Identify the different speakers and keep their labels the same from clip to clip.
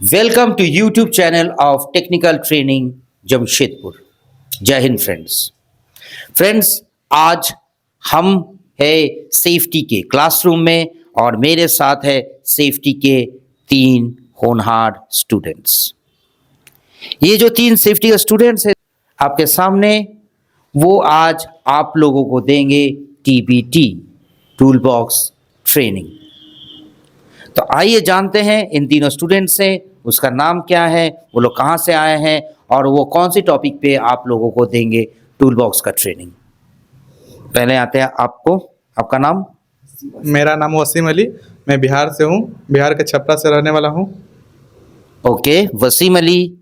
Speaker 1: Welcome to YouTube channel of technical training Jamshedpur. जय हिंद friends, आज हम है सेफ्टी के क्लासरूम में और मेरे साथ है सेफ्टी के 3 होनहार स्टूडेंट्स। ये जो 3 सेफ्टी के स्टूडेंट्स हैं आपके सामने, वो आज आप लोगों को देंगे टीबीटी टूल बॉक्स ट्रेनिंग। तो आइए जानते हैं इन तीनों स्टूडेंट्स से, उसका नाम क्या है, वो लोग कहाँ से आए हैं और वो कौन सी टॉपिक पे आप लोगों को देंगे टूल बॉक्स का ट्रेनिंग। पहले आते हैं आपको, आपका नाम?
Speaker 2: मेरा नाम वसीम अली, मैं बिहार से हूँ, बिहार के छपरा से रहने वाला हूँ।
Speaker 1: ओके वसीम अली,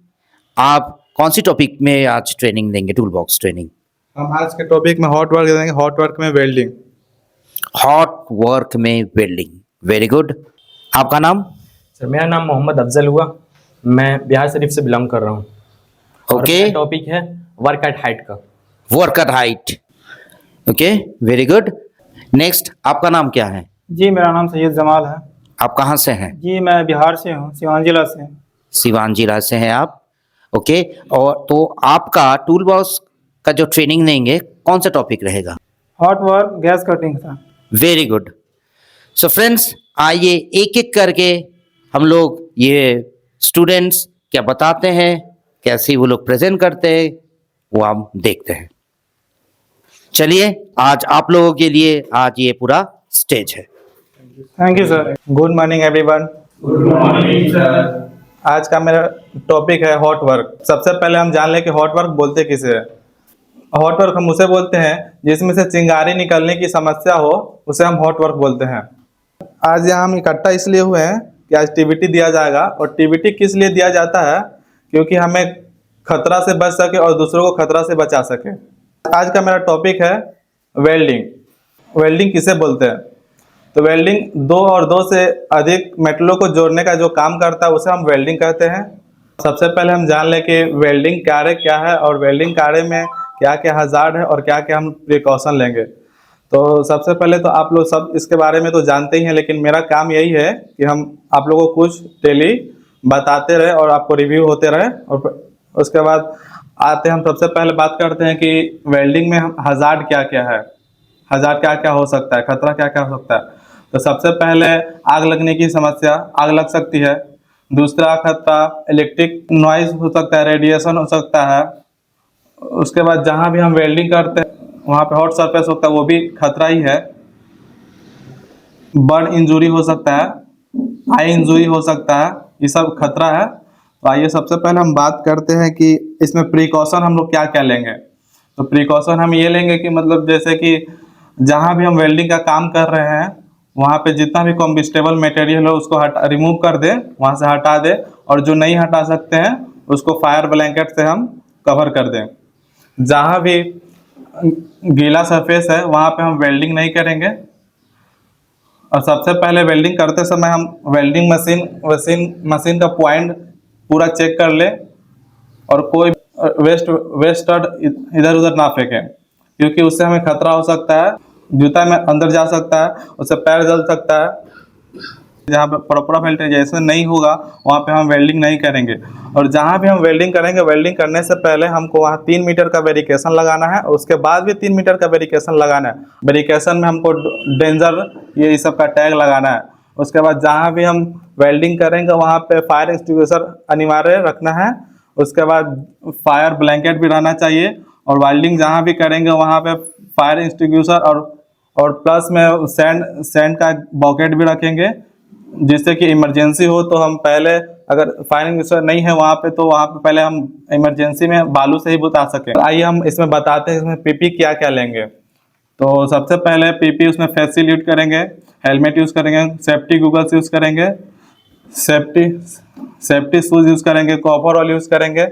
Speaker 1: आप कौन सी टॉपिक में आज ट्रेनिंग देंगे, टूल बॉक्स ट्रेनिंग?
Speaker 2: हम आज के टॉपिक में हॉट वर्क देंगे, हॉट वर्क में वेल्डिंग।
Speaker 1: हॉट वर्क में वेल्डिंग, वेरी गुड। आपका नाम?
Speaker 3: सर मेरा नाम मोहम्मद अफजल हुआ, मैं बिहार शरीफ से बिलोंग कर रहा हूँ।
Speaker 1: ओके,
Speaker 3: टॉपिक है वर्क एट हाइट का।
Speaker 1: Work at height, okay very good. Next, आपका नाम क्या है?
Speaker 4: जी मेरा नाम सैयद जमाल है।
Speaker 1: आप कहाँ से हैं?
Speaker 4: जी मैं बिहार से हूँ, सिवान जिला से।
Speaker 1: सिवान जिला से हैं आप, ओके। और तो आपका टूल बॉक्स का जो ट्रेनिंग देंगे कौन सा टॉपिक रहेगा?
Speaker 4: हॉट वर्क गैस कटिंग था।
Speaker 1: Very good. सो फ्रेंड्स, आइए एक एक करके हम लोग ये स्टूडेंट्स क्या बताते हैं, कैसे वो लोग प्रेजेंट करते हैं, वो हम देखते हैं। चलिए, आज आप लोगों के लिए आज ये पूरा स्टेज है।
Speaker 4: Thank you sir.
Speaker 2: Good morning everyone.
Speaker 5: Good morning sir.
Speaker 2: आज का मेरा टॉपिक है हॉट वर्क। सबसे पहले हम जान लें कि हॉट वर्क बोलते किसे है। हॉट वर्क हम उसे बोलते हैं जिसमें से चिंगारी निकलने की समस्या हो, उसे हम हॉट वर्क बोलते हैं। आज यहाँ हम इकट्ठा इसलिए हुए हैं कि आज टीबीटी दिया जाएगा। और टीबीटी किस लिए दिया जाता है? क्योंकि हमें खतरा से बच सके और दूसरों को खतरा से बचा सके। आज का मेरा टॉपिक है वेल्डिंग। वेल्डिंग किसे बोलते हैं? तो वेल्डिंग 2 और 2 से अधिक मेटलों को जोड़ने का जो काम करता है उसे हम वेल्डिंग कहते हैं। सबसे पहले हम जान लें कि वेल्डिंग कार्य क्या है और वेल्डिंग कार्य में क्या क्या हजार्ड है और क्या क्या हम प्रिकॉशन लेंगे। तो सबसे पहले तो आप लोग सब इसके बारे में तो जानते ही हैं, लेकिन मेरा काम यही है कि हम आप लोगों को कुछ डेली बताते रहे और आपको रिव्यू होते रहे। और उसके बाद आते हम सबसे पहले बात करते हैं कि वेल्डिंग में हजार्ड क्या क्या है, हजार्ड क्या क्या हो सकता है, खतरा क्या क्या हो सकता है। तो सबसे पहले आग लगने की समस्या, आग लग सकती है। दूसरा खतरा इलेक्ट्रिक नॉइज हो सकता है, रेडिएशन हो सकता है। उसके बाद जहाँ भी हम वेल्डिंग करते हैं वहाँ पे हॉट सरफेस होता है, वो भी खतरा ही है। बर्न इंजरी हो सकता है, आई इंजरी हो सकता है, ये सब खतरा है। तो आइए सबसे पहले हम बात करते हैं कि इसमें प्रिकॉशन हम लोग क्या क्या लेंगे। तो प्रिकॉशन हम ये लेंगे कि मतलब जैसे कि जहाँ भी हम वेल्डिंग का काम कर रहे हैं वहाँ पे जितना भी कॉम्बिस्टेबल मटेरियल हो उसको रिमूव कर दे, वहाँ से हटा दे। और जो नहीं हटा सकते हैं उसको फायर ब्लैंकेट से हम कवर कर दें। जहाँ भी गीला सरफेस है वहाँ पे हम वेल्डिंग नहीं करेंगे। और सबसे पहले वेल्डिंग करते समय हम वेल्डिंग मशीन का पॉइंट पूरा चेक कर ले और कोई वेस्ट इधर उधर ना फेंकें, क्योंकि उससे हमें खतरा हो सकता है। जूता में अंदर जा सकता है, उससे पैर जल सकता है। जहाँ पे प्रॉपर वेल्डिंग नहीं होगा वहाँ पे हम वेल्डिंग नहीं करेंगे। और जहाँ भी हम वेल्डिंग करेंगे, वेल्डिंग करने से पहले हमको वहाँ 3 मीटर का वेरिकेशन लगाना है और उसके बाद भी 3 मीटर का वेरिकेशन लगाना है। वेरिकेशन में हमको डेंजर ये सब का टैग लगाना है। उसके बाद जहाँ भी हम वेल्डिंग करेंगे वहाँ पे फायर एक्सटिंग्विशर अनिवार्य रखना है। उसके बाद फायर ब्लैंकेट भी रहना चाहिए। और वेल्डिंग जहाँ भी करेंगे वहाँ पे फायर एक्सटिंग्विशर और प्लस में सैंड का बकेट भी रखेंगे, जिससे कि इमरजेंसी हो तो हम पहले, अगर फायर एक्सटिंग्विशर नहीं है वहाँ पे, तो वहाँ पे पहले हम इमरजेंसी में बालू से ही बुता सकें। आइए हम इसमें बताते हैं इसमें पीपी क्या क्या लेंगे। तो सबसे पहले पीपी उसमें फेस शील्ड यूज करेंगे, हेलमेट यूज़ करेंगे, सेफ्टी गूगल्स यूज़ करेंगे, सेफ्टी शूज यूज़ करेंगे, कॉपर ऑयल यूज़ करेंगे।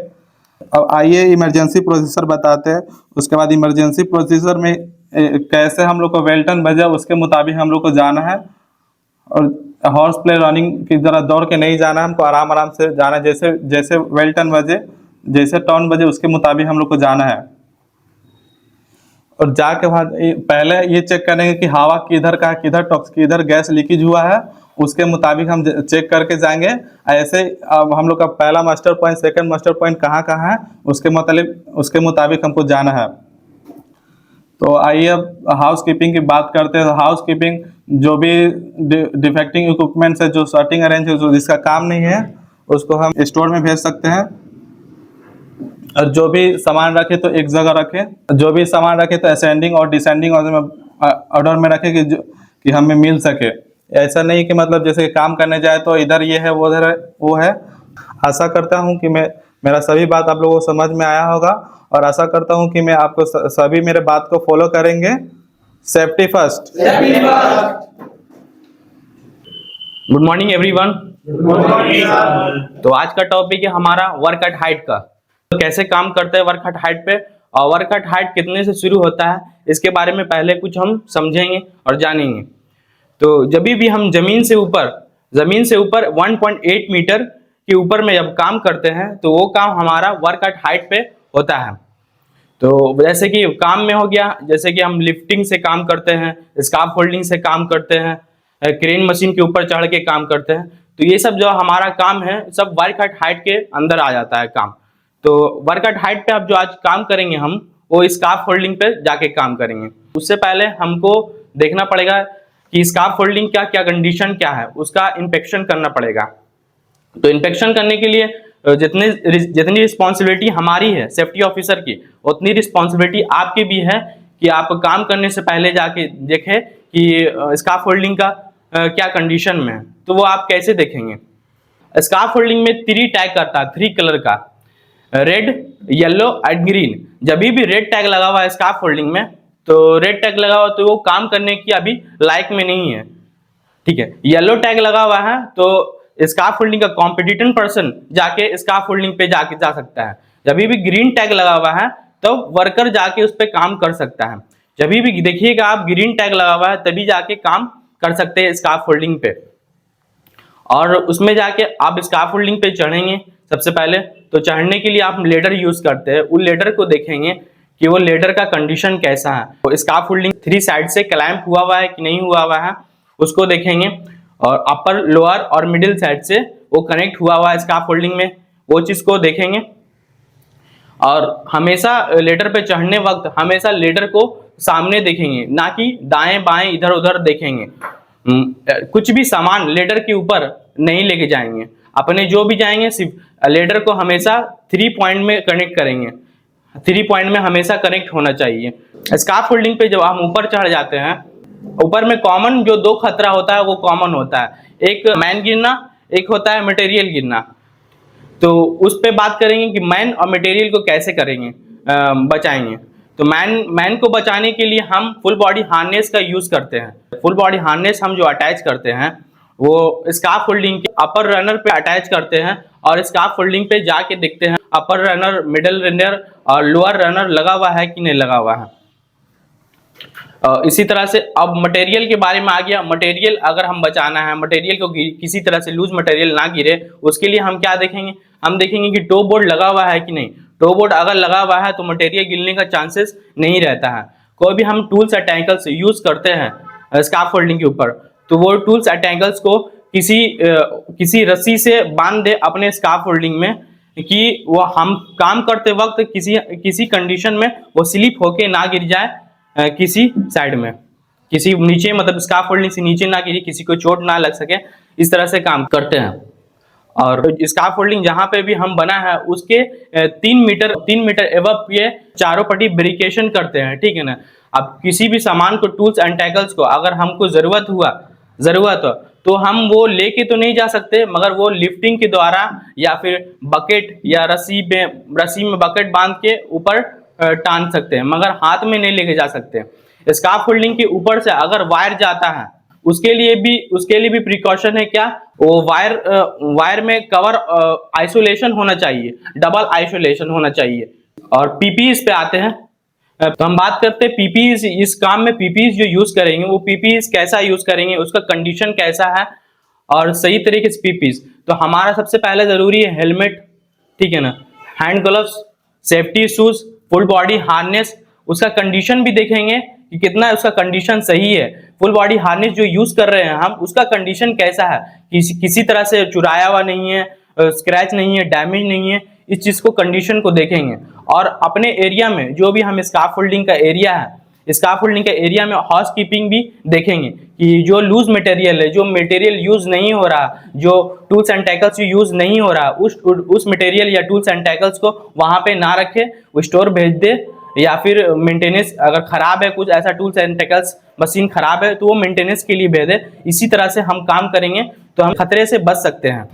Speaker 2: अब आइए इमरजेंसी प्रोसीजर बताते हैं। उसके बाद इमरजेंसी प्रोसीजर में कैसे हम लोग को वेल्टन बजा उसके मुताबिक हम लोग को जाना है। और हॉर्स प्ले रनिंग की तरह दौड़ के नहीं जाना है, हमको आराम आराम से जाना है। जैसे जैसे वेल्टन बजे, जैसे टर्न बजे उसके मुताबिक हम लोग को जाना है। और जाके बाद पहले ये चेक करेंगे कि हवा किधर का किधर गैस लीकेज हुआ है उसके मुताबिक हम चेक करके जाएंगे। ऐसे अब हम लोग का पहला master point, second master point कहाँ कहाँ है उसके मुताबिक हमको जाना है। तो आइए अब हाउस कीपिंग की बात करते हैं। हाउस कीपिंग जो भी डिफेक्टिंग इक्विपमेंट्स है, जो शॉर्टिंग अरेंज है, जो जिसका काम नहीं है उसको हम स्टोर में भेज सकते हैं। और जो भी सामान रखे तो एक जगह रखे, जो भी सामान रखे तो असेंडिंग और डिसेंडिंग ऑर्डर में रखे कि हमें मिल सके। ऐसा नहीं कि मतलब जैसे काम करने जाए तो इधर ये है वो उधर है वो है। आशा करता हूँ कि मेरा सभी बात आप लोगों को समझ में आया होगा और आशा करता हूँ कि मैं आपको सभी मेरे बात को फॉलो करेंगे। Safety first.
Speaker 3: Good morning everyone. तो आज का टॉपिक है हमारा वर्क एट हाइट का। तो कैसे काम करते हैं वर्क एट हाइट पे और वर्क एट हाइट कितने से शुरू होता है इसके बारे में पहले कुछ हम समझेंगे और जानेंगे। तो जब भी हम जमीन से ऊपर 1.8 मीटर के ऊपर में जब काम करते हैं तो वो काम हमारा वर्क एट हाइट पे होता है। तो जैसे कि काम में हो गया, जैसे कि हम लिफ्टिंग से काम करते हैं, स्काफ होल्डिंग से काम करते हैं, क्रेन मशीन के ऊपर चढ़ के काम करते हैं। तो ये सब जो हमारा काम है सब वर्क एट हाइट के अंदर आ जाता है काम। तो वर्क एट हाइट पे अब जो आज काम करेंगे हम वो स्काफ होल्डिंग पे जाके काम करेंगे। उससे पहले हमको देखना पड़ेगा कि स्काफ होल्डिंग क्या क्या कंडीशन क्या है, उसका इंस्पेक्शन करना पड़ेगा। तो इंस्पेक्शन करने के लिए जितनी रिस्पॉन्सिबिलिटी हमारी है सेफ्टी ऑफिसर की, उतनी रिस्पॉन्सिबिलिटी आपकी भी है कि आप काम करने से पहले जाके देखें कि स्काफ होल्डिंग का क्या कंडीशन में है। तो वो आप कैसे देखेंगे? स्काफ होल्डिंग में 3 टैग करता है, 3 कलर का, रेड, येलो एंड ग्रीन। जब भी रेड टैग लगा हुआ है स्काफ होल्डिंग में, तो रेड टैग लगा हुआ तो वो काम करने की अभी लायक में नहीं है, ठीक है। येलो टैग लगा हुआ है तो स्काफ होल्डिंग का कॉम्पिटिटेंट पर्सन जाके स्काफ होल्डिंग पे जाके जा सकता है। जब भी ग्रीन टैग लगा हुआ है तो वर्कर जाके उस पर काम कर सकता है। जब भी देखिएगा आप ग्रीन टैग लगा हुआ है तभी जाके काम कर सकते हैं स्काफ होल्डिंग पे। और उसमें जाके आप स्काफ होल्डिंग पे चढ़ेंगे सबसे पहले। तो चढ़ने के लिए आप लेडर यूज करते हैं, उस लेडर को देखेंगे कि वो लेडर का कंडीशन कैसा है। तो स्काफ होल्डिंग 3 साइड से क्लैंप हुआ हुआ है कि नहीं हुआ हुआ है उसको देखेंगे। और अपर, लोअर और मिडिल साइड से वो कनेक्ट हुआ हुआ है स्काफ होल्डिंग में, वो चीज को देखेंगे। और हमेशा लेडर पे चढ़ने वक्त हमेशा लेडर को सामने देखेंगे, ना कि दाएं बाएं इधर उधर देखेंगे। कुछ भी सामान लेडर के ऊपर नहीं लेके जाएंगे। अपने जो भी जाएंगे सिर्फ लेडर को हमेशा 3 पॉइंट में कनेक्ट करेंगे। 3 पॉइंट में हमेशा कनेक्ट होना चाहिए। स्काफ होल्डिंग पे जब हम ऊपर चढ़ जाते हैं, ऊपर में कॉमन जो 2 खतरा होता है वो कॉमन होता है, एक मैन गिरना, एक होता है मटेरियल गिरना। तो उस पे बात करेंगे कि मैन और मटेरियल को कैसे करेंगे, बचाएंगे। तो मैन को बचाने के लिए हम फुल बॉडी हार्नेस का यूज करते हैं। फुल बॉडी हार्नेस हम जो अटैच करते हैं वो स्काफ होल्डिंग के अपर रनर पे अटैच करते हैं और स्काफ होल्डिंग पे जाके देखते हैं अपर रनर, मिडिल रनर और लोअर रनर लगा हुआ है कि नहीं लगा हुआ है। इसी तरह से अब मटेरियल के बारे में आ गया। मटेरियल अगर हम बचाना है, मटेरियल को किसी तरह से लूज मटेरियल ना गिरे, उसके लिए हम क्या देखेंगे? हम देखेंगे कि टो बोर्ड लगा हुआ है कि नहीं। टो बोर्ड अगर लगा हुआ है तो मटेरियल गिरने का चांसेस नहीं रहता है। कोई भी हम टूल्स या टैंकल्स यूज करते हैं स्काफ होल्डिंग के ऊपर, तो वो टूल्स या टैंकल्स को किसी रस्सी से बांध दे अपने स्काफ होल्डिंग में कि वो हम काम करते वक्त किसी कंडीशन में वो स्लिप होके ना गिर जाए किसी साइड में, किसी नीचे, मतलब स्काफ होल्डिंग से नीचे ना गिरे, किसी को चोट ना लग सके, इस तरह से काम करते हैं। और स्काफ होल्डिंग जहां पे भी हम बना है उसके 3 मीटर एवब ये चारों पट्टी ब्रिकेशन करते हैं, ठीक है ना। अब किसी भी सामान को, टूल्स एंड टैकल्स को अगर हमको जरूरत हो तो हम वो लेके तो नहीं जा सकते, मगर वो लिफ्टिंग के द्वारा या फिर बकेट या रस्सी में बकेट बांध के ऊपर टांग सकते हैं, मगर हाथ में नहीं लेके जा सकते। स्काफ होल्डिंग के ऊपर से अगर वायर जाता है उसके लिए भी प्रिकॉशन है। क्या? वो वायर में कवर आइसोलेशन होना चाहिए, डबल आइसोलेशन होना चाहिए। और पीपीईज पे आते हैं। तो हम बात करते हैं पीपीईज। इस काम में पीपीईज जो यूज करेंगे वो पीपीईज कैसा यूज करेंगे, उसका कंडीशन कैसा है और सही तरीके से पीपीईज। तो हमारा सबसे पहले जरूरी है हेलमेट, ठीक है ना, hand gloves, safety shoes, full body harness. उसका कंडीशन भी देखेंगे कि कितना उसका कंडीशन सही है, फुल बॉडी हार्नेस जो यूज कर रहे हैं हम उसका कंडीशन कैसा है, किसी तरह से चुराया हुआ नहीं है, स्क्रैच नहीं है, डैमेज नहीं है, इस चीज को कंडीशन को देखेंगे। और अपने एरिया में जो भी हम स्कार्फ फोल्डिंग का एरिया है, स्कार्फ फोल्डिंग के एरिया में हाउस कीपिंग भी देखेंगे कि जो लूज मटेरियल है, जो मटेरियल यूज नहीं हो रहा, जो टूल्स एंड टैकल्स यूज नहीं हो रहा, उस मटेरियल या टूल्स एंड टैकल्स को वहां पे ना रखे, वो स्टोर भेज दे, या फिर मेंटेनेंस अगर खराब है, कुछ ऐसा टूल्स एंड टैकल्स मशीन खराब है तो वो मेंटेनेंस के लिए भेज दे। इसी तरह से हम काम करेंगे तो हम खतरे से बच सकते हैं।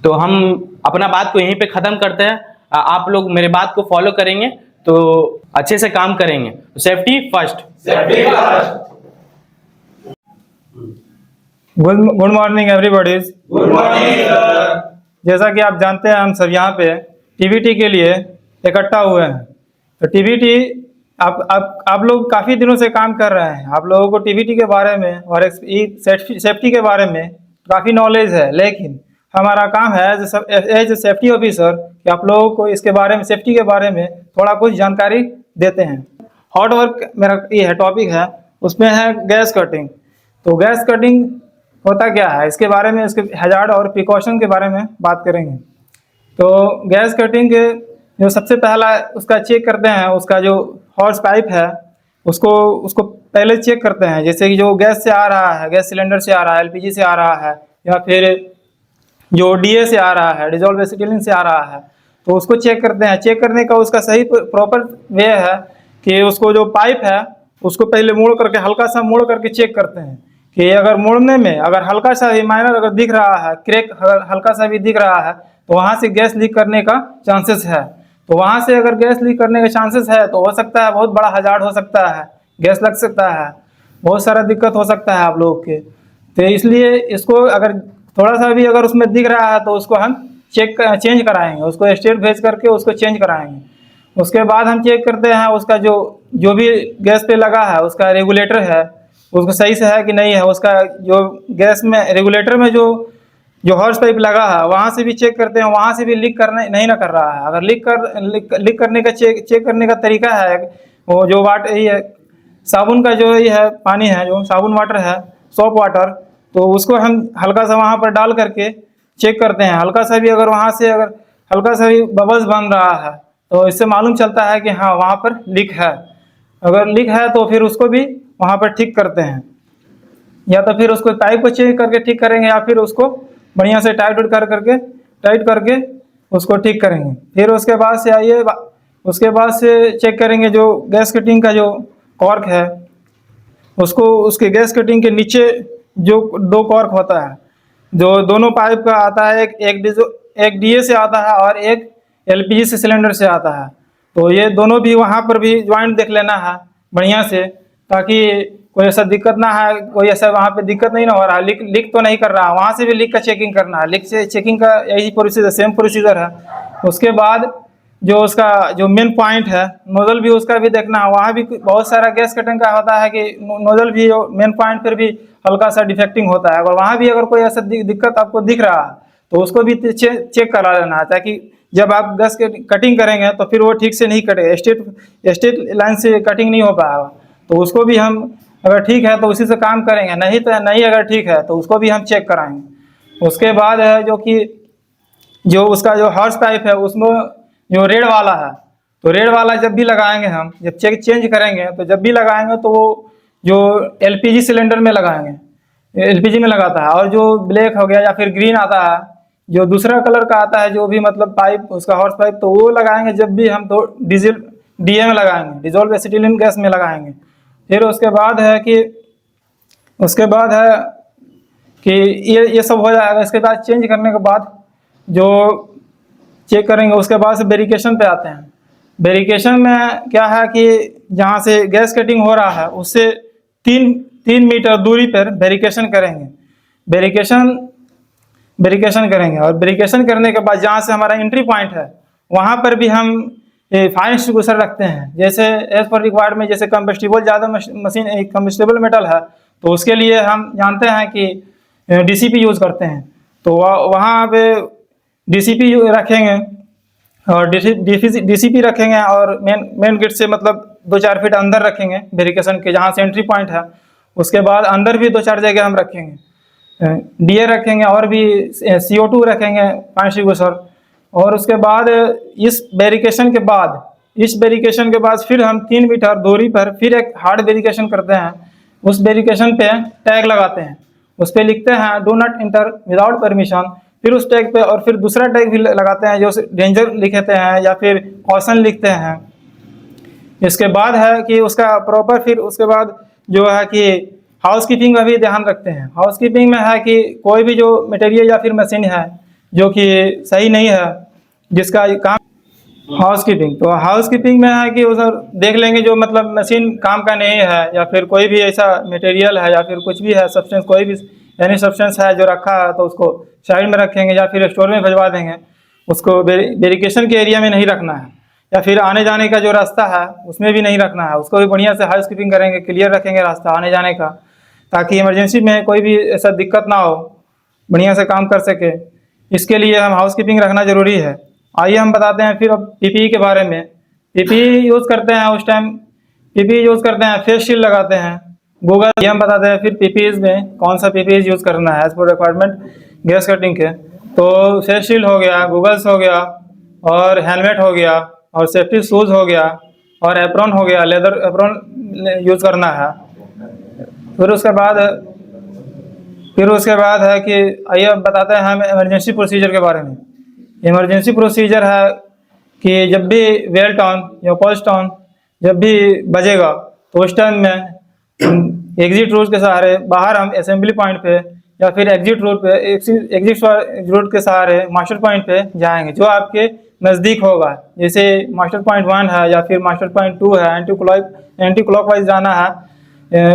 Speaker 3: तो हम अपना बात को यहीं पे खत्म करते हैं। आप लोग मेरे बात को फॉलो करेंगे तो अच्छे से काम करेंगे। Safety first.
Speaker 4: Good morning everybody.
Speaker 5: Good morning sir.
Speaker 4: जैसा कि आप जानते हैं हम सब यहाँ पे टीबीटी के लिए इकट्ठा हुए हैं। तो टीबीटी आप लोग काफ़ी दिनों से काम कर रहे हैं, आप लोगों को टीबीटी के बारे में और सेफ्टी के बारे में काफ़ी नॉलेज है, लेकिन हमारा काम है एज ए सेफ्टी ऑफिसर कि आप लोगों को इसके बारे में, सेफ्टी के बारे में थोड़ा कुछ जानकारी देते हैं। हॉट वर्क मेरा ये है टॉपिक है, उसमें है गैस कटिंग। तो गैस कटिंग होता क्या है, इसके बारे में, इसके हैजार्ड और प्रिकॉशन के बारे में बात करेंगे। तो गैस कटिंग के जो सबसे पहला उसका चेक करते हैं, उसका जो हॉर्स पाइप है उसको पहले चेक करते हैं। जैसे कि जो गैस से आ रहा है, गैस सिलेंडर से आ रहा है, एलपीजी से आ रहा है, या फिर जो डीए से आ रहा है, डिजॉल्व एसिटिलीन से आ रहा है, तो उसको चेक करते हैं। चेक करने का उसका सही प्रॉपर वे है कि उसको जो पाइप है उसको पहले मोड़ करके, हल्का सा मोड़ करके चेक करते हैं कि अगर मोड़ने में अगर हल्का सा भी माइनर अगर दिख रहा है, क्रैक अगर हल्का सा भी दिख रहा है, तो वहाँ से गैस लीक करने का चांसेस है। तो वहाँ से अगर गैस लीक करने का चांसेस है तो हो सकता है बहुत बड़ा हजार्ड हो सकता है, गैस लग सकता है, बहुत सारा दिक्कत हो सकता है आप लोगों के। तो इसलिए इसको अगर थोड़ा सा भी अगर उसमें दिख रहा है तो उसको हम चेंज कराएंगे, उसको स्टेट भेज करके उसको चेंज कराएंगे। उसके बाद हम चेक करते हैं उसका जो भी गैस पे लगा है उसका रेगुलेटर है, उसको सही से है कि नहीं है। उसका जो गैस में रेगुलेटर में जो हॉर्स पाइप लगा है वहाँ से भी चेक करते हैं, वहाँ से भी लीक करने नहीं ना कर रहा है। अगर लीक करने का चेक करने का तरीका है, वो जो वाटर ये साबुन का जो ये है पानी है, जो साबुन वाटर है, सोप वाटर, तो उसको हम हल्का सा वहाँ पर डाल करके चेक करते हैं। हल्का सा भी अगर वहाँ से अगर हल्का सा भी बबल्स बन रहा है तो इससे मालूम चलता है कि हाँ वहाँ पर लीक है। अगर लीक है तो फिर उसको भी वहाँ पर ठीक करते हैं, या तो फिर उसको पाइप को चेक करके ठीक करेंगे, या फिर उसको बढ़िया से टाइट करके उसको ठीक करेंगे। फिर उसके बाद से आइए, उसके बाद से चेक करेंगे जो गैस कटिंग का जो कॉर्क है उसको, उसके गैस कटिंग के नीचे जो 2 कॉर्क होता है, जो दोनों पाइप का आता है, एक डीए से आता है और एक एलपीजी से सिलेंडर से आता है। तो ये दोनों भी वहाँ पर भी ज्वाइंट देख लेना है बढ़िया से, ताकि कोई ऐसा दिक्कत ना है, कोई ऐसा वहाँ पे दिक्कत नहीं ना हो रहा, लीक तो नहीं कर रहा। वहाँ से भी लीक का चेकिंग करना है, लीक से चेकिंग का यही प्रोसीजर, सेम प्रोसीजर है। उसके बाद जो उसका जो मेन पॉइंट है, नोजल भी उसका भी देखना है। वहाँ भी बहुत सारा गैस कटिंग का होता है कि नोजल भी मेन पॉइंट पर भी हल्का सा डिफेक्टिंग होता है। अगर वहाँ भी अगर कोई ऐसा दिक्कत आपको दिख रहा है तो उसको भी चेक करा लेना है, ताकि जब आप गैस कटिंग करेंगे तो फिर वो ठीक से नहीं कटेगा, स्ट्रेट लाइन से कटिंग नहीं हो पाएगा। तो उसको भी हम अगर ठीक है तो उसी से काम करेंगे, नहीं तो नहीं, अगर ठीक है तो उसको भी हम चेक कराएंगे। उसके बाद है जो उसका जो हॉर्स पाइप है उसमें जो रेड वाला है, तो रेड वाला जब भी लगाएंगे हम, जब चेंज करेंगे तो जब भी लगाएंगे तो वो जो एलपीजी सिलेंडर में लगाएंगे, एलपीजी में लगाता है। और जो ब्लैक हो गया या फिर ग्रीन आता है, जो दूसरा कलर का आता है, जो भी मतलब पाइप उसका हॉर्स पाइप, तो वो लगाएंगे जब भी हम तो डीए में लगाएंगे, डिजॉल्व एसिटिलीन गैस में लगाएंगे। फिर उसके बाद है कि ये सब हो जाएगा। इसके बाद चेंज करने के बाद जो चेक करेंगे, उसके बाद से वेरिफिकेशन पे आते हैं। वेरिफिकेशन में क्या है कि जहाँ से गैस कटिंग हो रहा है उससे 3 मीटर दूरी पर वेरिफिकेशन करेंगे, वेरिफिकेशन करेंगे। और वेरिफिकेशन करने के बाद जहाँ से हमारा एंट्री पॉइंट है वहाँ पर भी हम फायर एक्सटिंग्विशर रखते हैं। जैसे एज पर रिक्वायरमेंट, जैसे कंबस्टिबल ज़्यादा मशीन कंबस्टिबल मेटल है तो उसके लिए हम जानते हैं कि डीसीपी यूज़ करते हैं, तो वहाँ पे डीसीपी रखेंगे और डीसीपी रखेंगे। और मेन गेट से मतलब 2-4 फीट अंदर रखेंगे वेरिकेशन के, जहाँ से एंट्री पॉइंट है। उसके बाद अंदर भी 2-4 जगह हम रखेंगे, डीए रखेंगे और भी CO2 रखेंगे 5 रिगोसर। और उसके बाद इस वेरिकेशन के बाद फिर हम 3 मीटर दूरी पर फिर एक हार्ड वेरिकेशन करते हैं। उस वेरिकेशन पे टैग लगाते हैं, उस पर लिखते हैं do not inter without permission. फिर उस टैग पे और फिर दूसरा टैग भी लगाते हैं जो डेंजर लिखते हैं या फिर कॉशन लिखते हैं। इसके बाद है कि उसका प्रॉपर फिर उसके बाद जो है कि हाउसकीपिंग का भी ध्यान रखते हैं। हाउसकीपिंग में है कि कोई भी जो मटेरियल या फिर मशीन है जो कि सही नहीं है, जिसका काम हाउसकीपिंग, तो हाउसकीपिंग में है कि उधर देख लेंगे जो मतलब मशीन काम का नहीं है या फिर कोई भी ऐसा मटेरियल है या फिर कुछ भी है सब्सटेंस, कोई भी यानी सब्सटेंस है जो रखा है तो उसको साइड में रखेंगे या फिर स्टोर में भिजवा देंगे। उसको वेरिकेशन के एरिया में नहीं रखना है या फिर आने जाने का जो रास्ता है उसमें भी नहीं रखना है। उसको भी बढ़िया से हाउसकीपिंग करेंगे, क्लियर रखेंगे रास्ता आने जाने का, ताकि इमरजेंसी में कोई भी ऐसा दिक्कत ना हो, बढ़िया से काम कर सके। इसके लिए हम हाउसकीपिंग रखना ज़रूरी है। आइए हम बताते हैं फिर अब PPE के बारे में। PPE यूज़ करते हैं उस टाइम PPE यूज़ करते हैं, फेस शील्ड लगाते हैं, गूगल, ये हम बताते हैं फिर PPEs में कौन सा PPE यूज़ करना है as per requirement gas cutting के। तो फेस शील्ड हो गया, गूगल्स हो गया और हेलमेट हो गया और सेफ्टी शूज़ हो गया और एप्रॉन हो गया, लेदर एप्रॉन यूज़ करना है। फिर उसके बाद है कि आइए अब बताते हैं हम इमरजेंसी प्रोसीजर के बारे में। इमरजेंसी प्रोसीजर है कि जब भी बेल टॉन या पोस्ट टॉन जब भी बजेगा तो उस टाइम में एग्जिट रूट के सहारे बाहर हम असेंबली पॉइंट पे या फिर एग्जिट रूट के सहारे मास्टर पॉइंट पे जाएंगे जो आपके नज़दीक होगा। जैसे मास्टर पॉइंट 1 है या फिर मास्टर पॉइंट 2 है, एंटी क्लॉकवाइज जाना है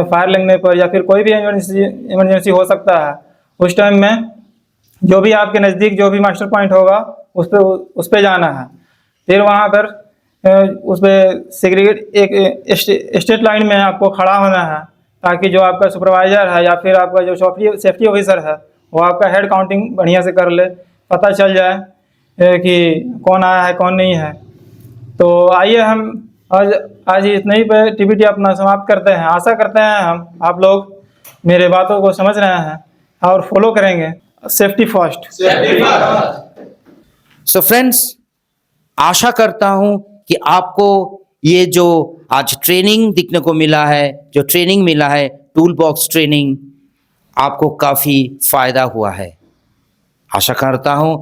Speaker 4: फायर लगने पर या फिर कोई भी इमरजेंसी हो सकता है। उस टाइम में जो भी आपके नज़दीक जो भी मास्टर पॉइंट होगा उस पे जाना है। फिर वहाँ पर उस पर सेग्रीगेट एक स्ट्रेट लाइन में आपको खड़ा होना है, ताकि जो आपका सुपरवाइज़र है या फिर आपका जो सेफ्टी ऑफिसर है वो आपका हेड काउंटिंग बढ़िया से कर ले, पता चल जाए कि कौन आया है कौन नहीं है। तो आइए हम आज इतना ही पे TBT अपना समाप्त करते हैं। आशा करते हैं हम आप लोग मेरे बातों को समझ रहे हैं और फॉलो करेंगे। Safety first.
Speaker 1: सो फ्रेंड्स, आशा करता हूं कि आपको ये जो आज ट्रेनिंग दिखने को मिला है, जो ट्रेनिंग मिला है टूल बॉक्स ट्रेनिंग, आपको काफ़ी फ़ायदा हुआ है। आशा करता हूं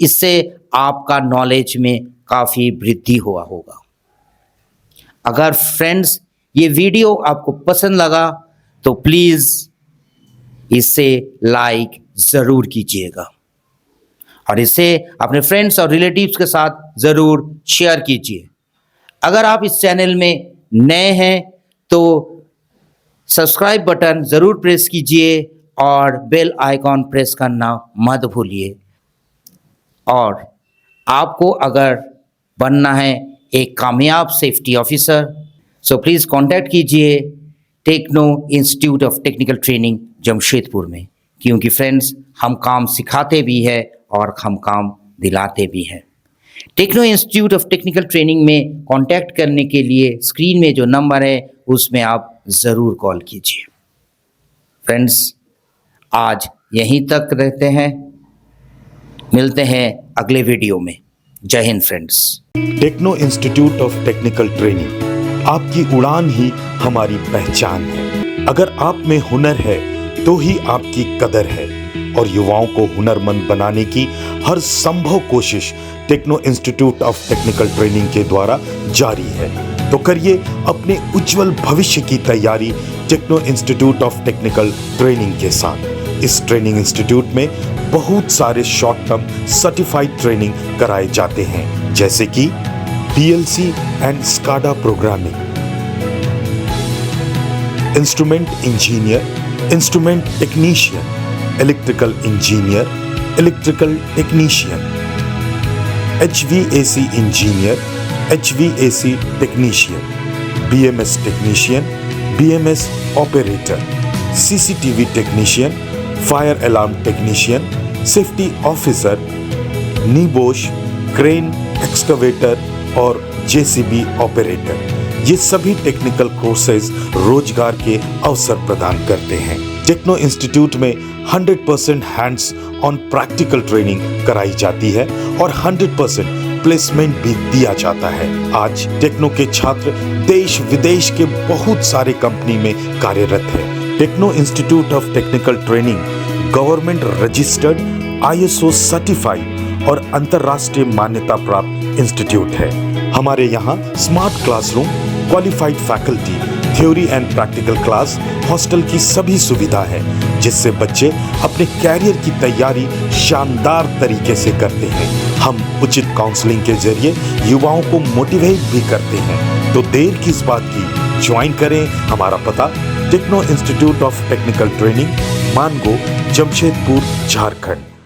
Speaker 1: इससे आपका नॉलेज में काफ़ी वृद्धि हुआ होगा। अगर फ्रेंड्स ये वीडियो आपको पसंद लगा तो प्लीज़ इसे लाइक ज़रूर कीजिएगा और इसे अपने फ्रेंड्स और रिलेटिव्स के साथ ज़रूर शेयर कीजिए। अगर आप इस चैनल में नए हैं तो सब्सक्राइब बटन ज़रूर प्रेस कीजिए और बेल आइकॉन प्रेस करना मत भूलिए। और आपको अगर बनना है एक कामयाब safety officer so please contact कीजिए Techno Institute of technical training Jamshedpur में, क्योंकि फ्रेंड्स हम काम सिखाते भी हैं और हम काम दिलाते भी हैं। Techno Institute of technical Training में कांटेक्ट करने के लिए स्क्रीन में जो नंबर है उसमें आप ज़रूर कॉल कीजिए। फ्रेंड्स, आज यहीं तक रहते हैं, मिलते हैं अगले वीडियो में। जय हिंद friends.
Speaker 6: Techno Institute of technical Training, आपकी उड़ान ही हमारी पहचान है। अगर आप में हुनर है तो ही आपकी कदर है और युवाओं को हुनरमंद बनाने की हर संभव कोशिश Techno Institute of technical Training के द्वारा जारी है। तो करिए अपने उज्जवल भविष्य की तैयारी Techno Institute of technical Training के साथ। इस ट्रेनिंग इंस्टीट्यूट में बहुत सारे शॉर्ट टर्म सर्टिफाइड ट्रेनिंग कराए जाते हैं, जैसे कि PLC and SCADA programming, instrument engineer, instrument technician, electrical engineer, electrical technician, HVAC engineer, HVAC technician, BMS technician, BMS operator, CCTV technician, fire alarm technician, safety officer, NEBOSH, crane, excavator और JCB operator, ये सभी technical courses रोजगार के अवसर प्रदान करते हैं। Techno institute में 100% हैंड्स ऑन प्रैक्टिकल ट्रेनिंग कराई जाती है और 100% प्लेसमेंट भी दिया जाता है। आज टेक्नो के छात्र देश विदेश के बहुत सारे कंपनी में कार्यरत है। Techno Institute of technical Training government registered, ISO certified और अंतर्राष्ट्रीय मान्यता प्राप्त इंस्टीट्यूट है। हमारे यहाँ smart classroom, qualified faculty, theory and practical class, hostel की सभी सुविधा है, जिससे बच्चे अपने कैरियर की तैयारी शानदार तरीके से करते हैं। हम उचित काउंसलिंग के जरिए युवाओं को मोटिवेट भी करते हैं। तो देर किस बात की, ज्वाइन करें। हमारा पता Techno Institute of technical Training, Mango, Jamshedpur, Jharkhand.